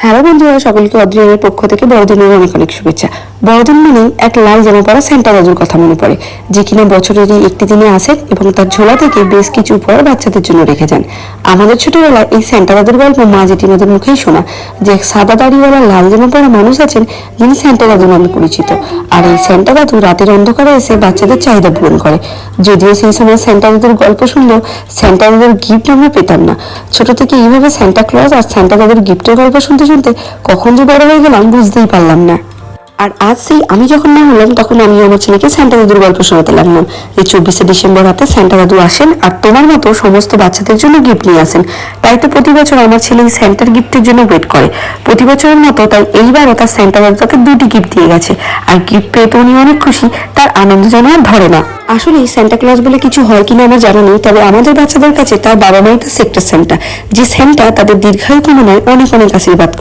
Hello বন্ধুরা, সকলকে অদ্রিয়ানের পক্ষ থেকে বড়দিনের অনেক অনেক শুভেচ্ছা। বড়দিন মানেই এক লাল জামা পরা সান্টা দাদুর কথা মনে পড়ে, যে কিনা বছরের এই একটি দিনে আসেন এবং তার ঝোলা থেকে বেশ কিছু উপহার বাচ্চাদের জন্য রেখে যান। আমাদের ছোটবেলায় এই সান্টা দাদুর গল্প মা জেঠিমাদের মুখেই শোনা, যে এক সাদা দাড়িওয়ালা লাল জামা পরা মানুষ আছেন যিনি সান্টা দাদু নামে পরিচিত। আর এই সান্টা দাদু রাতের অন্ধকারে এসে বাচ্চাদের চাহিদা পূরণ করে। যদিও সেই সময় সান্টা দাদুর গল্প শুনলেও সান্টা দাদুর গিফট আমরা পেতাম না। ছোট থেকে এইভাবে সান্টা ক্লজ আর সান্টা দাদুর গিফটের গল্প শুনতে শুনতে কখন যে বড় হয়ে গেলাম বুঝতেই পারলাম না। আর আজ সেই আমি যখন না হলাম তখন আমি আমার ছেলেকে সান্টা দাদুর গল্প শোনাতে লাগলাম। এই 24শে ডিসেম্বর রাতে সান্টা দাদু আসেন আর তোমার মতো সমস্ত বাচ্চাদের জন্য গিফট নিয়ে আসেন। তাই তো প্রতি বছর আমার ছেলে এই সান্টার গিফটের জন্য ওয়েট করে প্রতি বছরের মতো। তাই এইবারও তার সান্টা দাদু তাকে 2টি গিফট দিয়ে গেছে, আর গিফট পেয়ে তো উনি অনেক খুশি, তার আনন্দ যেন আর ধরে না। আসলে সান্টা ক্লজ বলে কিছু হয় কিনা আমার জানা নেই, তবে আমাদের বাচ্চাদের কাছে তার বাবা মাই তো সেক্টর সান্টা, যে সান্টা তাদের দীর্ঘায়ু কামনায় অনেক অনেক আশীর্বাদ করে।